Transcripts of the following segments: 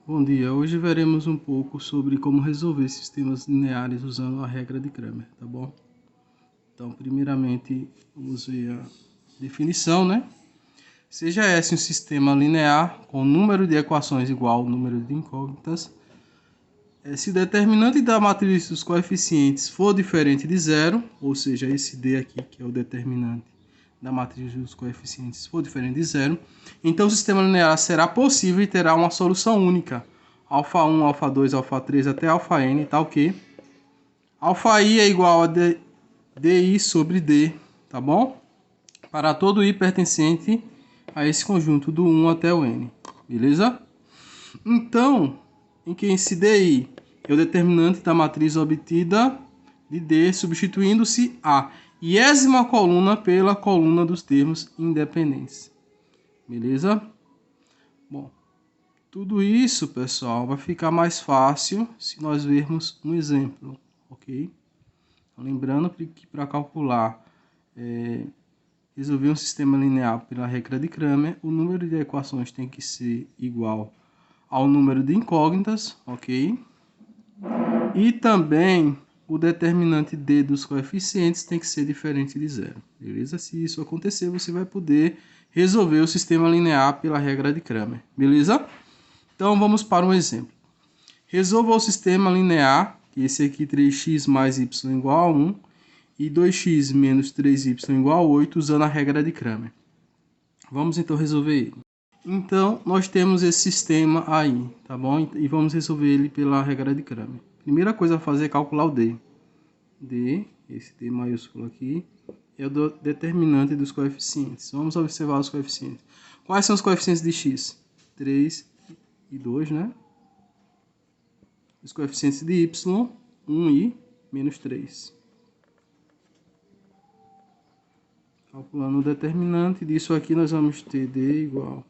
Bom dia, hoje veremos um pouco sobre como resolver sistemas lineares usando a regra de Cramer, tá bom? Então, primeiramente, vamos ver a definição, né? Seja S um sistema linear com número de equações igual ao número de incógnitas, se o determinante da matriz dos coeficientes for diferente de zero, ou seja, esse D aqui, que é o determinante da matriz dos coeficientes, for diferente de zero, então o sistema linear será possível e terá uma solução única. Alfa1, alfa2, alfa3 até alfa-n, tá ok? Alfa-i é igual a di sobre d, tá bom? Para todo i pertencente a esse conjunto do 1 até o n, beleza? Então, em que esse di é o determinante da matriz obtida de d, substituindo-se a iésima coluna pela coluna dos termos independentes. Beleza? Bom, tudo isso, pessoal, vai ficar mais fácil se nós vermos um exemplo, ok? Lembrando que para calcular, resolver um sistema linear pela regra de Cramer, o número de equações tem que ser igual ao número de incógnitas, ok? E também o determinante d dos coeficientes tem que ser diferente de zero, beleza? Se isso acontecer, você vai poder resolver o sistema linear pela regra de Cramer, beleza? Então, vamos para um exemplo. Resolva o sistema linear, esse aqui 3x mais y igual a 1, e 2x menos 3y igual a 8, usando a regra de Cramer. Vamos então resolver ele. Então, nós temos esse sistema aí, tá bom? E vamos resolver ele pela regra de Cramer. Primeira coisa a fazer é calcular o d. D, esse d maiúsculo aqui, é o determinante dos coeficientes. Vamos observar os coeficientes. Quais são os coeficientes de x? 3 e 2, né? Os coeficientes de y, 1 e menos 3. Calculando o determinante disso aqui, nós vamos ter d igual.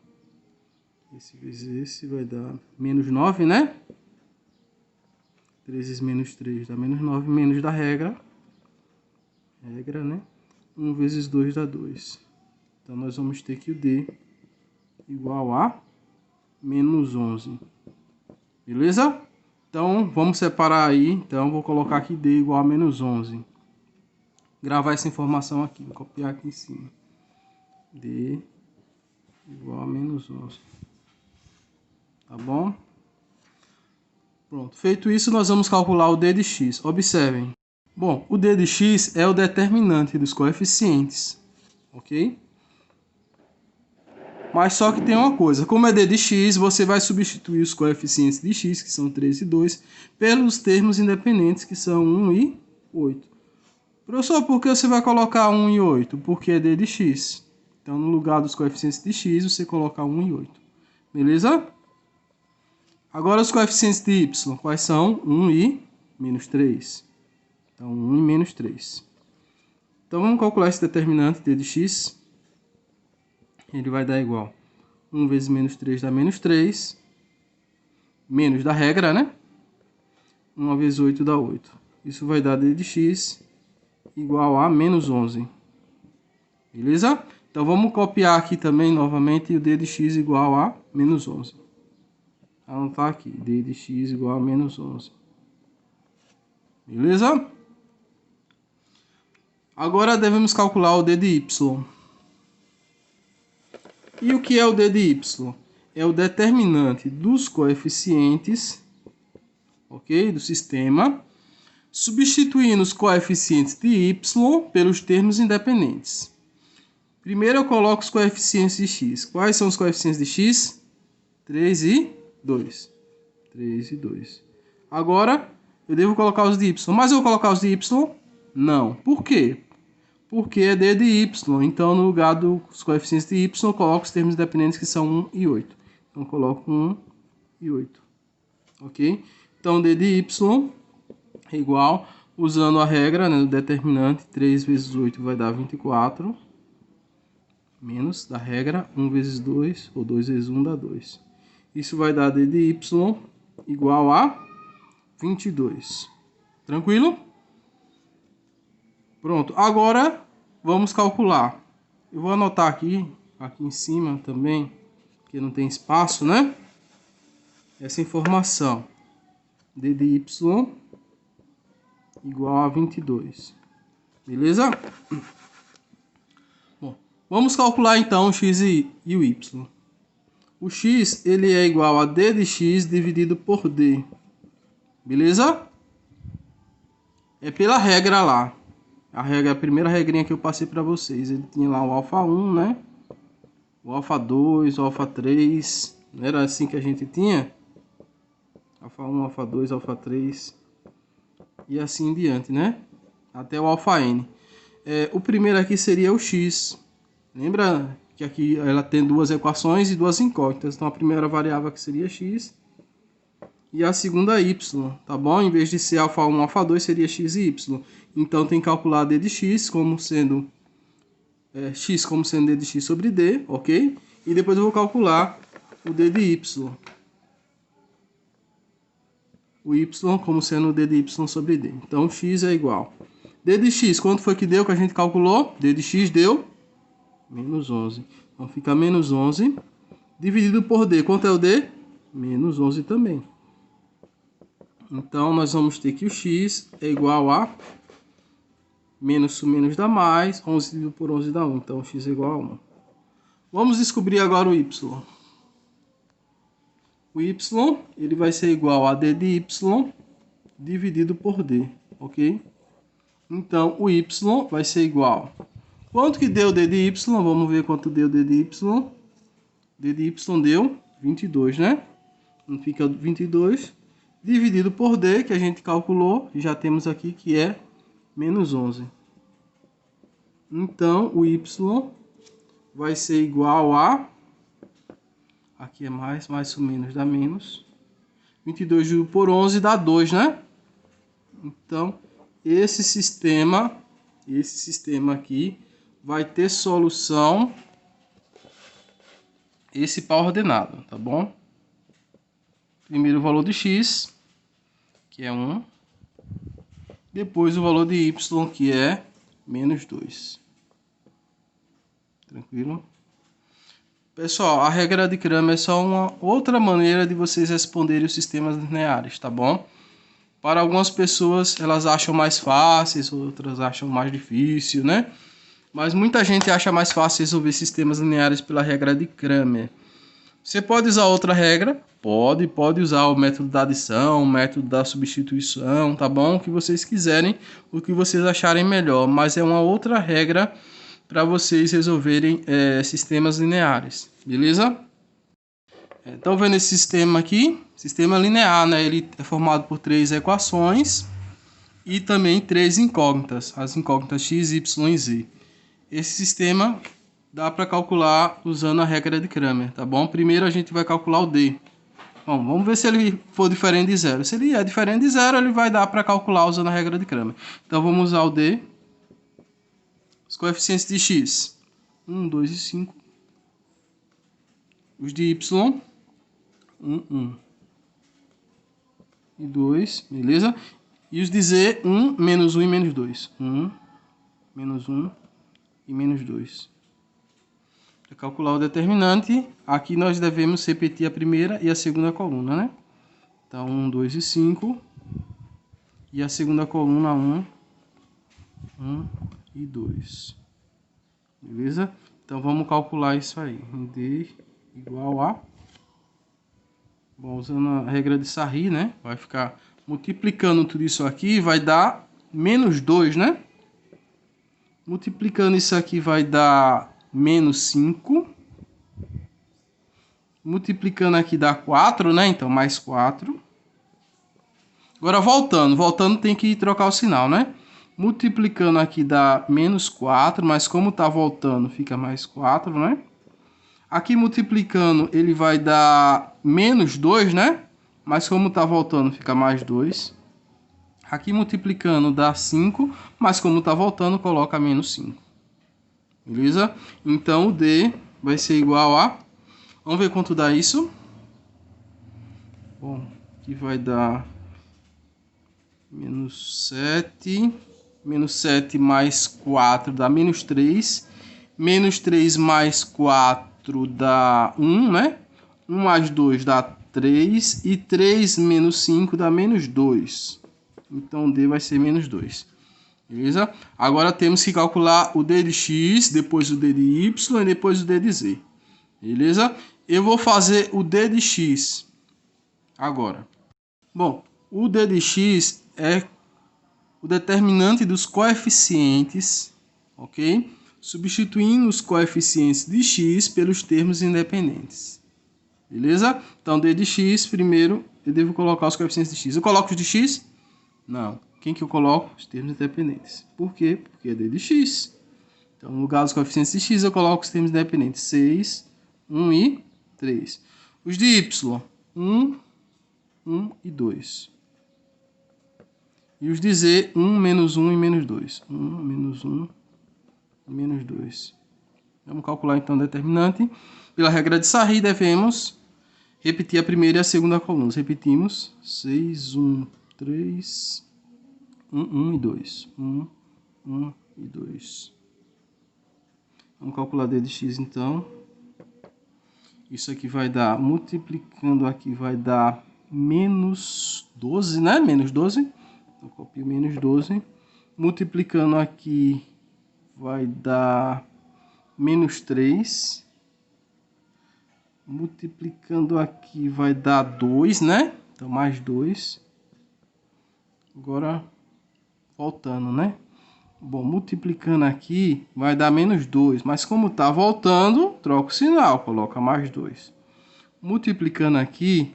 Esse vezes esse vai dar menos 9, né? 3 vezes menos 3 dá menos 9, menos da regra. Regra, né? 1 vezes 2 dá 2. Então, nós vamos ter que o d igual a menos 11. Beleza? Então, vamos separar aí. Então, vou colocar aqui d igual a menos 11. Gravar essa informação aqui, vou copiar aqui em cima. D igual a menos 11. Tá bom? Pronto. Feito isso, nós vamos calcular o d de x. Observem. Bom, o d de x é o determinante dos coeficientes. Ok? Mas só que tem uma coisa. Como é d de x, você vai substituir os coeficientes de x, que são 3 e 2, pelos termos independentes, que são 1 e 8. Professor, por que você vai colocar 1 e 8? Porque é d de x. Então, no lugar dos coeficientes de x, você coloca 1 e 8. Beleza? Agora, os coeficientes de y, quais são? 1 e menos 3. Então, 1 e menos 3. Então, vamos calcular esse determinante d de x. Ele vai dar igual. 1 vezes menos 3 dá menos 3. Menos da regra, né? 1 vezes 8 dá 8. Isso vai dar d de x igual a menos 11. Beleza? Então, vamos copiar aqui também, novamente, o d de x igual a menos 11. Anotar aqui, d de x igual a menos 11. Beleza? Agora, devemos calcular o d de y. E o que é o d de y? É o determinante dos coeficientes, ok? Do sistema, substituindo os coeficientes de y pelos termos independentes. Primeiro eu coloco os coeficientes de x. Quais são os coeficientes de x? 3 e 2. 3 e 2. Agora, eu devo colocar os de y. Mas eu vou colocar os de y? Não. Por quê? Porque é d de y. Então, no lugar dos coeficientes de y, eu coloco os termos independentes que são 1 e 8. Então, eu coloco 1 e 8. Ok? Então, d de y é igual, usando a regra, né, do determinante, 3 vezes 8 vai dar 24. Menos da regra, 1 vezes 2, ou 2 vezes 1 dá 2. Isso vai dar d de y igual a 22. Tranquilo? Pronto. Agora, vamos calcular. Eu vou anotar aqui em cima também, porque não tem espaço, né? essa informação. D de y igual a 22. Beleza? Bom, vamos calcular então o x e o y. O x ele é igual a d de x dividido por d. Beleza? É pela regra lá. A primeira regrinha que eu passei para vocês. Ele tinha lá o alfa 1, né? O alfa 2, o alfa 3. Não era assim que a gente tinha? Alfa 1, alfa 2, alfa 3. E assim em diante, né? Até o alfa n. O primeiro aqui seria o x. Lembra que aqui ela tem duas equações e duas incógnitas. Então a primeira variável aqui seria x. E a segunda y, tá bom? Em vez de ser alfa 1, alfa 2, seria x e y. Então tem que calcular d de x como sendo d de x sobre d, ok? E depois eu vou calcular o d de y. O y como sendo o d de y sobre d. Então x é igual. D de x, quanto foi que deu que a gente calculou? D de x deu menos 11. Então fica menos 11 dividido por d. Quanto é o d? Menos 11 também. Então nós vamos ter que o x é igual a menos dá mais, 11 dividido por 11 dá 1. Então x é igual a 1. Vamos descobrir agora o y. O y ele vai ser igual a d de y dividido por d, ok? Então o y vai ser igual. Quanto que deu d de y? Vamos ver quanto deu d de y. D de y deu 22, né? Então fica 22 dividido por d, que a gente calculou, e já temos aqui que é menos 11. Então o y vai ser igual a... Aqui é mais ou menos dá menos. 22 dividido por 11 dá 2, né? Então esse sistema aqui vai ter solução esse par ordenado, tá bom? Primeiro o valor de x, que é 1. Depois o valor de y, que é menos 2. Tranquilo? Pessoal, a regra de Cramer é só uma outra maneira de vocês responderem os sistemas lineares, tá bom? Para algumas pessoas, elas acham mais fáceis, outras acham mais difícil, né? Mas muita gente acha mais fácil resolver sistemas lineares pela regra de Cramer. Você pode usar outra regra? Pode usar o método da adição, o método da substituição, tá bom? O que vocês quiserem, o que vocês acharem melhor. Mas é uma outra regra para vocês resolverem sistemas lineares, beleza? Então, vendo esse sistema aqui, sistema linear, né? Ele é formado por 3 equações e também 3 incógnitas, as incógnitas x, y e z. Esse sistema dá para calcular usando a regra de Cramer, tá bom? Primeiro a gente vai calcular o d. Bom, vamos ver se ele for diferente de zero. Se ele é diferente de zero, ele vai dar para calcular usando a regra de Cramer. Então vamos usar o d. Os coeficientes de x, 1, 2 e 5. Os de y, 1, 1 e 2, beleza? E os de z, 1, menos 1 e menos 2. 1, menos 1 e menos 2. Para calcular o determinante, aqui nós devemos repetir a primeira e a segunda coluna, né? Então, 1, 2 e 5. E a segunda coluna, 1, 1 e 2. Beleza? Então, vamos calcular isso aí. D igual a... Bom, usando a regra de Sarri, né? Vai ficar multiplicando tudo isso aqui, vai dar menos 2, né? Multiplicando isso aqui vai dar menos 5. Multiplicando aqui dá 4, né? Então, mais 4. Agora, voltando tem que trocar o sinal, né? Multiplicando aqui dá menos 4, mas como tá voltando, fica mais 4, né? Aqui multiplicando, ele vai dar menos 2, né? Mas como tá voltando, fica mais 2. Aqui multiplicando dá 5, mas como tá voltando, coloca menos 5. Beleza? Então, o D vai ser igual a... Vamos ver quanto dá isso. Bom, aqui vai dar menos 7. Menos 7 mais 4 dá menos 3. Menos 3 mais 4 dá 1, né? 1 mais 2 dá 3. E 3 menos 5 dá menos 2. Então, D vai ser menos 2. Beleza? Agora temos que calcular o D de x, depois o D de y e depois o D de z. Beleza? Eu vou fazer o D de x agora. Bom, o D de x é o determinante dos coeficientes, ok? Substituindo os coeficientes de x pelos termos independentes. Beleza? Então, D de x, primeiro, eu devo colocar os coeficientes de x. Eu coloco os de x? Não. Quem que eu coloco? Os termos independentes. Por quê? Porque é D de x. Então, no lugar dos coeficientes de x, eu coloco os termos independentes. 6, 1 e 3. Os de y, 1, 1 e 2. E os de z, 1, menos 1 e menos 2. 1, menos 1 e menos 2. Vamos calcular, então, o determinante. Pela regra de Sarri, devemos repetir a primeira e a segunda coluna. Repetimos. 6, 1, 3... 1 e 2. 1 e 2. Vamos calcular D de x, então. Isso aqui vai dar, multiplicando aqui, vai dar menos 12, né? Menos 12. Então, copio menos 12. Multiplicando aqui, vai dar menos 3. Multiplicando aqui, vai dar 2, né? Então, mais 2. Agora, voltando, né? Bom, multiplicando aqui vai dar menos 2, mas como tá voltando, troca o sinal, coloca mais 2. Multiplicando aqui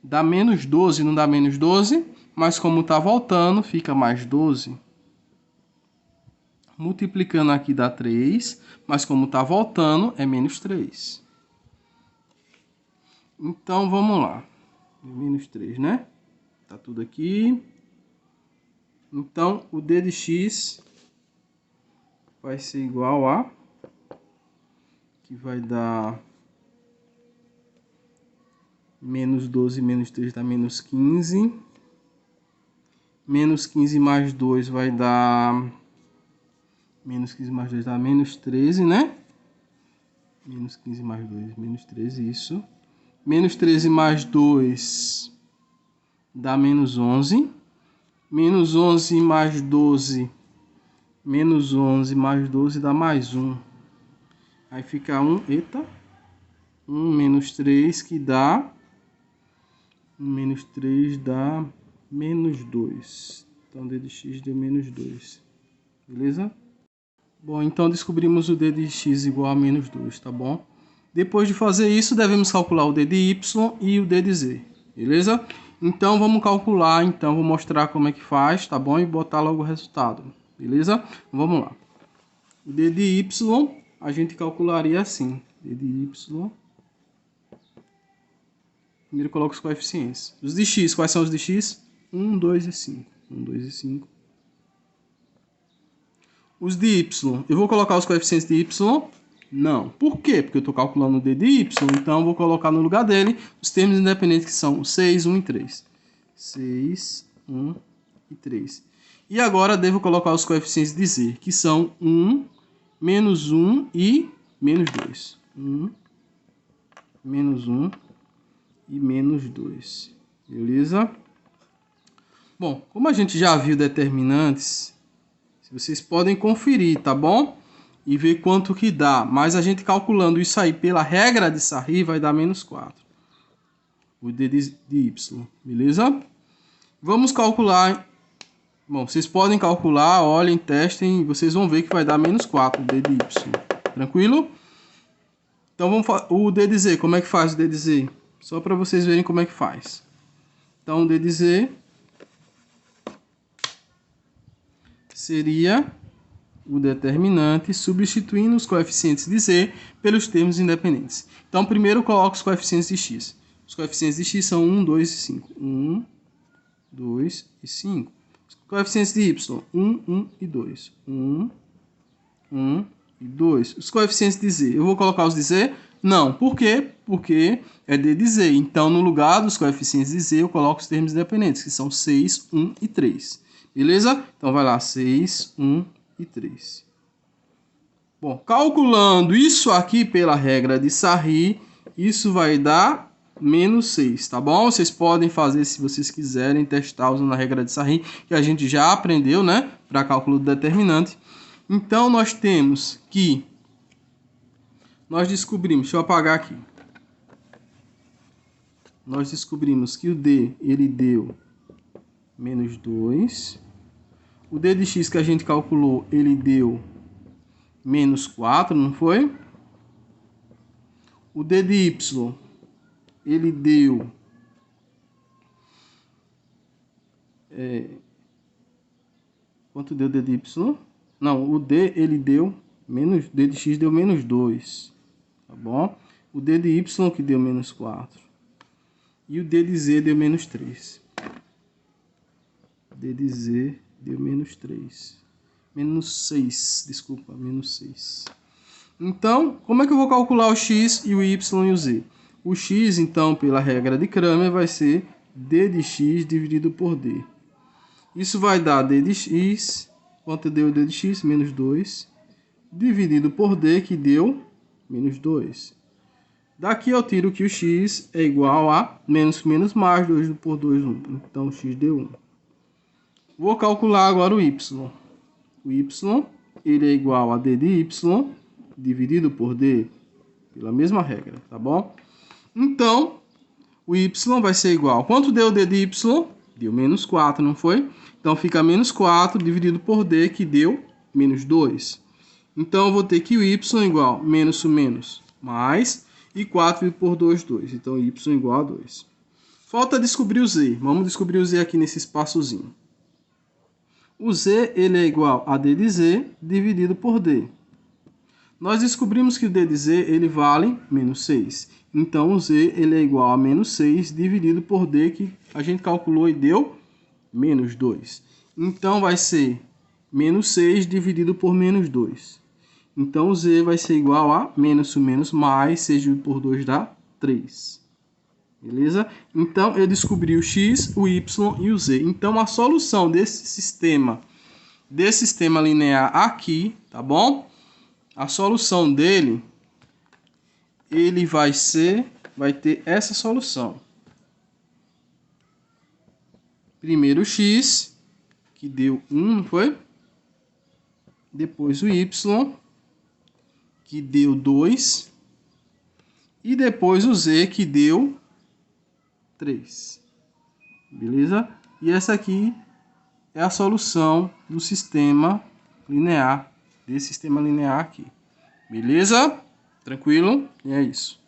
dá menos 12, não dá menos 12, mas como tá voltando, fica mais 12. Multiplicando aqui dá 3, mas como tá voltando, é menos 3. Então, vamos lá. Menos 3, né? Tá tudo aqui. Então, o D de x vai ser igual a, que vai dar menos 12 menos 3 dá menos 15. Menos 15 mais 2 vai dar, menos 15 mais 2 dá menos 13, né? Menos 15 mais 2, menos 13, isso. Menos 13 mais 2 dá menos 11. Menos 11 mais 12, menos 11 mais 12 dá mais 1. Aí fica 1, 1 menos 3 que dá, 1 menos 3 dá menos 2. Então, D de x deu menos 2. Beleza? Bom, então descobrimos o D de x igual a menos 2, tá bom? Depois de fazer isso, devemos calcular o D de y e o D de z. Beleza? Então, vamos calcular, então, vou mostrar como é que faz, tá bom? E botar logo o resultado, beleza? Vamos lá. O D de y, a gente calcularia assim. D de y. Primeiro coloco os coeficientes. Os de x, quais são os de x? 1, 2 e 5. 1, 2 e 5. Os de y, eu vou colocar os coeficientes de y? Não. Por quê? Porque eu estou calculando o D de y, então eu vou colocar no lugar dele os termos independentes que são 6, 1 e 3. 6, 1 e 3. E agora devo colocar os coeficientes de z, que são 1, menos 1 e menos 2. 1, menos 1 e menos 2. Beleza? Bom, como a gente já viu determinantes, vocês podem conferir, tá bom? E ver quanto que dá. Mas a gente calculando isso aí pela regra de Sarri vai dar menos 4. O D de y, beleza? Vamos calcular. Bom, vocês podem calcular, olhem, testem, e vocês vão ver que vai dar menos 4 o D de y. Tranquilo? Então vamos o D de z, como é que faz o D de z? Só para vocês verem como é que faz. Então o D de z seria o determinante substituindo os coeficientes de z pelos termos independentes. Então, primeiro eu coloco os coeficientes de x. Os coeficientes de x são 1, 2 e 5. 1, 2 e 5. Os coeficientes de y, 1, 1 e 2. 1, 1 e 2. Os coeficientes de z, eu vou colocar os de z? Não. Por quê? Porque é D de z. Então, no lugar dos coeficientes de z, eu coloco os termos independentes, que são 6, 1 e 3. Beleza? Então, vai lá, 6, 1 e 3. Bom, calculando isso aqui pela regra de Sarri, isso vai dar menos 6, tá bom? Vocês podem fazer se vocês quiserem testar usando a regra de Sarri, que a gente já aprendeu, né? Para cálculo do determinante. Então, nós temos que... Nós descobrimos, deixa eu apagar aqui. Nós descobrimos que o D, ele deu menos 2. O D de x que a gente calculou, ele deu menos 4, não foi? O D de y, ele deu... quanto deu o D de y? Não, o D, ele deu menos... D de x deu menos 2, tá bom? O D de y que deu menos 4. E o D de z deu menos 3. D de z deu menos 3. Menos 6, desculpa, menos 6. Então, como é que eu vou calcular o x e o y e o z? O x, então, pela regra de Cramer, vai ser d de x dividido por d. Isso vai dar d de x, quanto deu d de x? Menos 2, dividido por d, que deu menos 2. Daqui eu tiro que o x é igual a menos mais 2 por 2, 1. Então, x deu 1. Vou calcular agora o y. O y, ele é igual a d de y dividido por d, pela mesma regra, tá bom? Então, o y vai ser igual... Quanto deu d de y? Deu menos 4, não foi? Então, fica menos 4 dividido por d, que deu menos 2. Então, eu vou ter que o y igual menos o menos mais, e 4 por 2, 2. Então, y igual a 2. Falta descobrir o z. Vamos descobrir o z aqui nesse espaçozinho. O z, ele é igual a d de z dividido por d. Nós descobrimos que o d de z, ele vale menos 6. Então, o z, ele é igual a menos 6 dividido por d, que a gente calculou e deu menos 2. Então, vai ser menos 6 dividido por menos 2. Então, o z vai ser igual a menos o menos mais 6 dividido por 2 dá 3. Beleza? Então, eu descobri o x, o y e o z. Então, a solução desse sistema linear aqui, tá bom? A solução dele, ele vai ter essa solução. Primeiro o x, que deu 1, não foi? Depois o y, que deu 2. E depois o z, que deu 3. Beleza? E essa aqui é a solução do sistema linear, desse sistema linear aqui. Beleza? Tranquilo? E é isso.